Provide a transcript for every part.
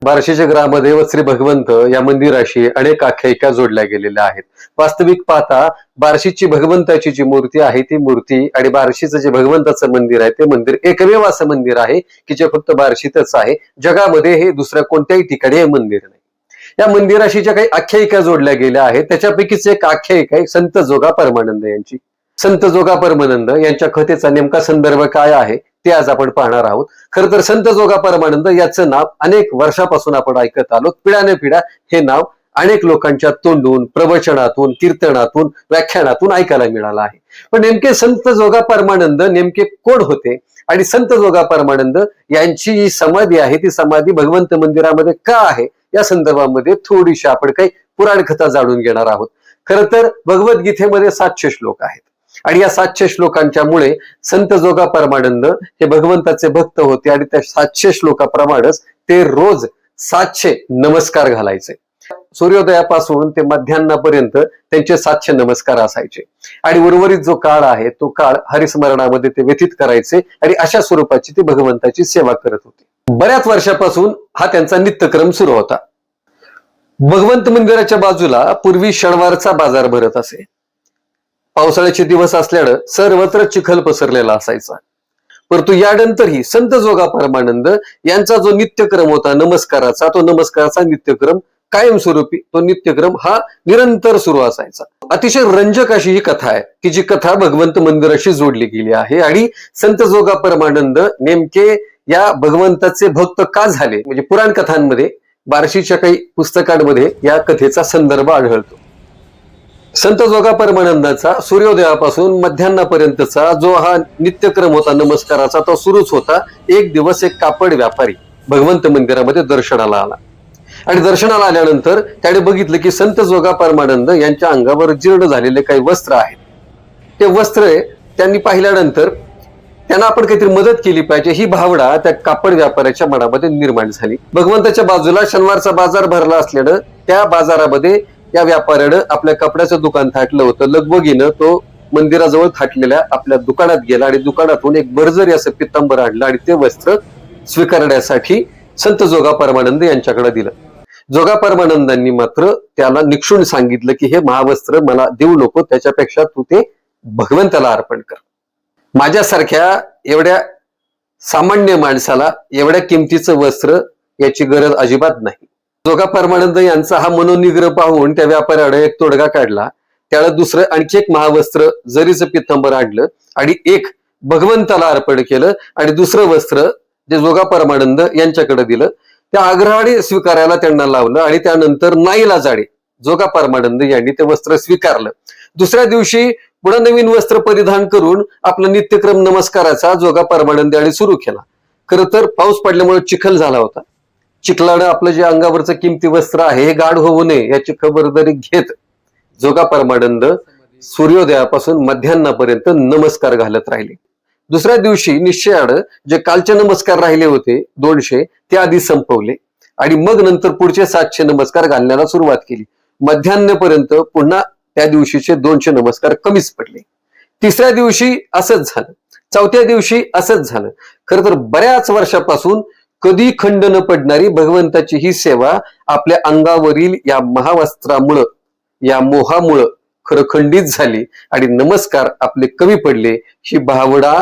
बार्शीच्या ग्रामदैवत श्री भगवंत या मंदिराशी अनेक आख्यायिका जोडल्या गेलेल्या आहेत. वास्तविक पाहता बार्शीची भगवंताची जी मूर्ती आहे ती मूर्ती आणि बार्शीचं जे भगवंताचं मंदिर आहे ते मंदिर एकमेव असं मंदिर आहे की जे फक्त बार्शीतच आहे. जगामध्ये हे दुसऱ्या कोणत्याही ठिकाणी हे मंदिर नाही. या मंदिराशी ज्या काही आख्यायिका जोडल्या गेल्या आहेत त्याच्यापैकीच एक आख्यायिका आहे संत जोगा परमानंद यांची. संत जोगा परमानंद यांच्या कथेचा नेमका संदर्भ काय आहे ते आज आपण पाहणार आहोत. खर तर संत जोगा परमानंद याचं नाव अनेक वर्षापासून आपण ऐकत आलो. पिढ्याने पिढ्या हे नाव अनेक लोकांच्या तोंडून, प्रवचनातून, कीर्तनातून, व्याख्यानातून ऐकायला मिळालं आहे. पण नेमके संत जोगा परमानंद नेमके कोण होते आणि संत जोगा परमानंद यांची जी समाधी आहे ती समाधी भगवंत मंदिरामध्ये का आहे या संदर्भामध्ये थोडीशी आपण काही पुराण कथा जाणून घेणार आहोत. खरं तर भगवद्गीतेमध्ये 700 श्लोक आहेत आणि या 700 श्लोकांच्यामुळे संत जोगा परमानंद हे भगवंताचे भक्त होते आणि त्या 700 श्लोकाप्रमाणेच ते रोज 700 नमस्कार घालायचे. सूर्योदयापासून ते मध्यान्नापर्यंत त्यांचे 700 नमस्कार असायचे आणि उर्वरित जो काळ आहे तो काळ हरिस्मरणामध्ये ते व्यतीत करायचे आणि अशा स्वरूपाची ते भगवंताची सेवा करत होते. बऱ्याच वर्षापासून हा त्यांचा नित्यक्रम सुरू होता. भगवंत मंदिराच्या बाजूला पूर्वी शनिवारचा बाजार भरत असे. पावसाळ्याचे दिवस असल्यानं सर्वत्र चिखल पसरलेला असायचा. परंतु यानंतरही संत जोगा परमानंद यांचा जो नित्यक्रम होता नमस्काराचा, तो नमस्काराचा नित्यक्रम कायमस्वरूपी तो नित्यक्रम हा निरंतर सुरू असायचा. अतिशय रंजक अशी ही कथा आहे की जी कथा भगवंत मंदिराशी जोडली गेली आहे आणि संत जोगा परमानंद नेमके या भगवंताचे भक्त का झाले म्हणजे पुराण कथांमध्ये, बार्शीच्या काही पुस्तकांमध्ये या कथेचा संदर्भ आढळतो. संत जोगा परमानंदाचा सूर्योदयापासून मध्यान्नापर्यंतचा जो हा नित्यक्रम होता नमस्काराचा तो सुरूच होता. एक दिवस एक कापड व्यापारी भगवंत मंदिरामध्ये दर्शनाला आला आणि दर्शनाला आल्यानंतर त्याने बघितलं की संत जोगा परमानंद यांच्या अंगावर जीर्ण झालेले काही वस्त्र आहेत. ते वस्त्र त्यांनी पाहिल्यानंतर त्यांना आपण काहीतरी मदत केली पाहिजे ही भावना त्या कापड व्यापाऱ्याच्या मनामध्ये निर्माण झाली. भगवंताच्या बाजूला शनिवारचा बाजार भरला असल्यानं त्या बाजारामध्ये या व्यापाऱ्यानं आपल्या कपड्याचं दुकान थाटलं होतं. लगबगीनं तो मंदिराजवळ थाटलेल्या आपल्या दुकानात गेला आणि दुकानातून एक बर्जरी असं पितांबर आणलं आणि ते वस्त्र स्वीकारण्यासाठी संत जोगा परमानंद यांच्याकडे दिलं. जोगा परमानंदांनी मात्र त्याला निक्षून सांगितलं की हे महावस्त्र मला देऊ नको, त्याच्यापेक्षा तू ते भगवंताला अर्पण कर. माझ्यासारख्या एवढ्या सामान्य माणसाला एवढ्या किमतीचं वस्त्र याची गरज अजिबात नाही. जोगा परमानंद यांचा हा मनोनिग्रह पाहून त्या व्यापाऱ्याने एक तोडगा काढला. त्याला दुसरं आणखी एक महावस्त्र जरीचं पितांबर आणलं आणि एक भगवंताला अर्पण केलं आणि दुसरं वस्त्र जे जोगा परमानंद यांच्याकडे दिलं. त्या आग्रहाने स्वीकारायला त्यांना लावलं आणि त्यानंतर नाईलाजाने जोगा परमानंद यांनी ते वस्त्र स्वीकारलं. दुसऱ्या दिवशी पुन्हा नवीन वस्त्र परिधान करून आपला नित्यक्रम नमस्काराचा जोगा परमानंद यांनी सुरू केला. खरं तर पाऊस पडल्यामुळे चिखल झाला होता. चिखलानं आपलं जे अंगावरचं किमती वस्त्र आहे हे गाढ होऊ नये याची खबरदारी घेत जोगा परमानंद सूर्योदयापासून मध्यान्नापर्यंत नमस्कार घालत राहिले. दुसऱ्या दिवशी निश्चयानं जे कालचे नमस्कार राहिले होते 200 ते आधी संपवले आणि मग नंतर पुढचे 700 नमस्कार घालण्याला सुरुवात केली. मध्यान्हपर्यंत पुन्हा त्या दिवशीचे 200 नमस्कार कमीच पडले. तिसऱ्या दिवशी असंच झालं, चौथ्या दिवशी असंच झालं. खरं तर बऱ्याच वर्षापासून कधी खंड न पडणारी भगवंताची ही सेवा आपल्या अंगावरील या महावस्त्रामुळं, या मोहामुळं खरं खंडित झाली आणि नमस्कार आपले कमी पडले ही भावना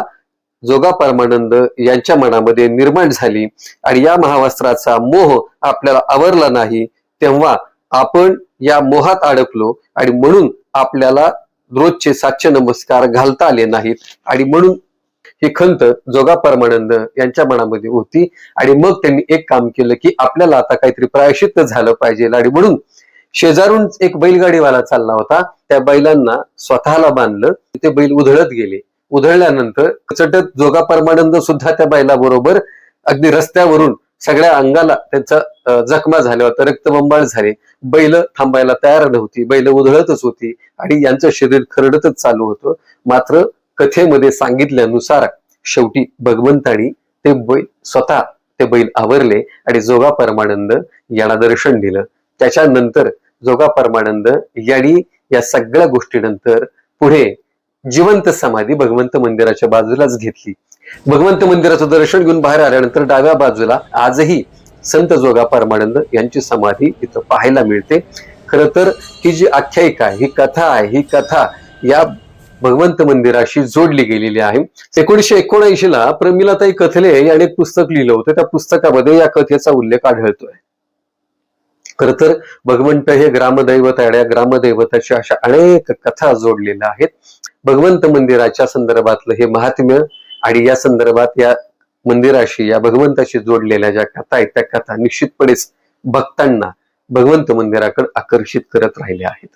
जोगा परमानंद यांच्या मनामध्ये निर्माण झाली आणि या महावस्त्राचा मोह आपल्याला आवरला नाही. तेव्हा आपण या मोहात अडकलो आणि म्हणून आपल्याला रोजचे 700 नमस्कार घालता आले नाहीत आणि म्हणून ही खंत जोगा परमानंद यांच्या मनामध्ये होती आणि मग त्यांनी एक काम केलं की आपल्याला आता काहीतरी प्रायश्चित्त झालं पाहिजे आणि म्हणून शेजारून एक बैलगाडीवाला चालला होता. त्या बैलांना स्वतःला बांधलं. ते बैल उधळत गेले. उधळल्यानंतर चटत जोगा परमानंद सुद्धा त्या बैलाबरोबर अगदी रस्त्यावरून सगळ्या अंगाला त्यांचा जखमा झाल्या होत्या, रक्तबंबाळ झाले. बैल थांबायला तयार नव्हती, बैल उधळतच होती आणि यांचं शरीर खरडतच चालू होतं. मात्र कथेमध्ये सांगितल्यानुसार शेवटी भगवंतानी ते बैल स्वतः ते बैल आवरले आणि जोगा परमानंद यांना दर्शन दिलं. त्याच्यानंतर जोगा परमानंद यांनी या सगळ्या गोष्टीनंतर पुढे जिवंत समाधी भगवंत मंदिराच्या बाजूलाच घेतली. भगवंत मंदिराचं दर्शन घेऊन बाहेर आल्यानंतर डाव्या बाजूला आजही संत जोगा परमानंद यांची समाधी इथं पाहायला मिळते. खर तर ही जी आख्यायिका आहे, ही कथा आहे, ही कथा या भगवंत मंदिराशी जोडली गेलेली आहे. 1979 ला प्रमिलाताई कथले याने एक पुस्तक लिहिलं होतं. त्या पुस्तकामध्ये या कथेचा उल्लेख आढळतोय. खर तर भगवंत हे ग्रामदैवत आहे. ग्रामदैवताच्या अशा अनेक कथा जोडलेल्या आहेत. भगवंत मंदिराच्या संदर्भातलं हे महात्म्य आणि या संदर्भात या मंदिराशी, या भगवंताशी जोडलेल्या ज्या कथा आहेत, त्या कथा निश्चितपणेच भक्तांना भगवंत मंदिराकडे आकर्षित करत राहिल्या आहेत.